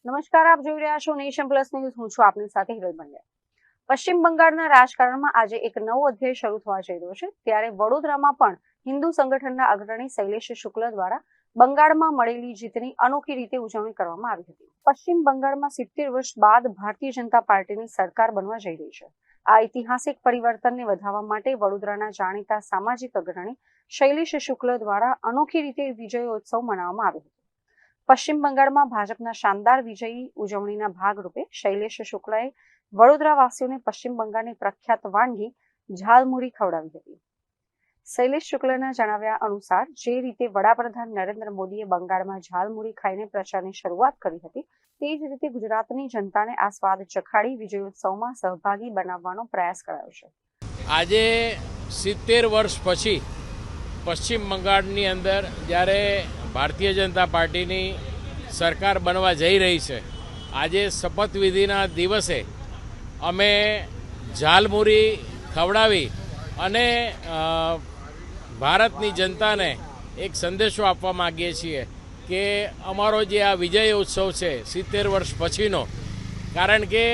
નમસ્કાર, આપ જોઈ રહ્યા છો નેશન પ્લસ ન્યૂઝ. હું છું આપની સાથે હિરલ પંડ્યા. પશ્ચિમ બંગાળના રાજકારણમાં આજે એક નવો અધ્યાય શરૂ થવા જઈ રહ્યો છે. ત્યારે વડોદરામાં પણ હિન્દુ સંગઠનના અગ્રણી શૈલેષ શુક્લ દ્વારા બંગાળમાં મળેલી જીતની અનોખી રીતે ઉજવણી કરવામાં આવી હતી. પશ્ચિમ બંગાળમાં 70 વર્ષ બાદ ભારતીય જનતા પાર્ટીની સરકાર બનવા જઈ રહી છે. આ ઐતિહાસિક પરિવર્તનને વધાવવા માટે વડોદરાના જાણીતા સામાજિક અગ્રણી શૈલેષ શુક્લ દ્વારા અનોખી રીતે વિજયોત્સવ મનાવવામાં આવ્યો હતો. પશ્ચિમ બંગાળમાં ભાજપના શાનદાર વિજયી ઉજવણીના ભાગરૂપે શૈલેષ શુક્લાએ વડોદરાવાસીઓને પશ્ચિમ બંગાળની પ્રખ્યાત વાનગી ઝાલમુરી ખવડાવી હતી. શૈલેષ શુક્લના જણાવ્યા અનુસાર જે રીતે વડાપ્રધાન નરેન્દ્ર મોદીએ બંગાળમાં ઝાલમુરી ખાઈને પ્રચારની શરૂઆત કરી હતી, તે જ રીતે ગુજરાતની જનતાને આ સ્વાદ ચખાડી વિજયોત્સવમાં સહભાગી બનાવવાનો પ્રયાસ કરાયો છે. આજે 70 વર્ષ પછી પશ્ચિમ બંગાળની અંદર જ્યારે ભારતીય જનતા પાર્ટીની સરકાર બનવા જઈ રહી છે, આજે શપથવિધિના દિવસે અમે ઝાલમુરી ખવડાવી અને ભારતની જનતાને એક સંદેશો આપવા માગીએ છીએ કે અમારો જે આ વિજય ઉત્સવ છે 70 વર્ષ પછીનો, કારણ કે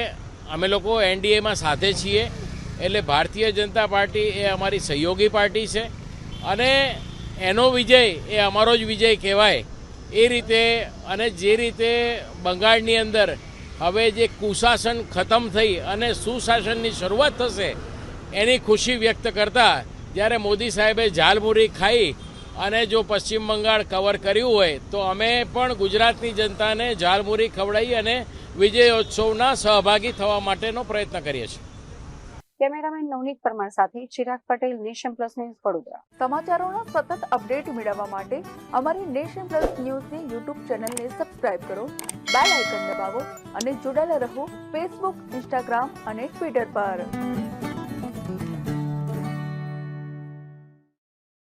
અમે લોકો એનડીએમાં સાથે છીએ, એટલે ભારતીય જનતા પાર્ટી એ અમારી સહયોગી પાર્ટી છે અને એનો વિજય એ અમારો જ વિજય કહેવાય. એ રીતે અને જે રીતે બંગાળની અંદર હવે જે કુશાસન ખતમ થઈ અને સુશાસનની શરૂઆત થશે, એની ખુશી વ્યક્ત કરતા જ્યારે મોદી સાહેબે ઝાલમુરી ખાઈ અને જો પશ્ચિમ બંગાળ કવર કર્યું હોય તો અમે પણ ગુજરાતની જનતાને ઝાલમુરી ખવડાવી અને વિજયોત્સવના સહભાગી થવા માટેનો પ્રયત્ન કરીએ છીએ. કેમેરામેન નવનીત પરમાર સાથે Chirag Patel, Nation Plus News, Vadodara. સમાચારોના સતત અપડેટ મેળવવા માટે અમારી નેશન પ્લસ ન્યૂઝની યુટ્યુબ ચેનલને સબસ્ક્રાઇબ કરો, બેલ આઇકન દબાવો અને જોડાયેલા રહો ફેસબુક, ઇન્સ્ટાગ્રામ અને ટ્વિટર પર.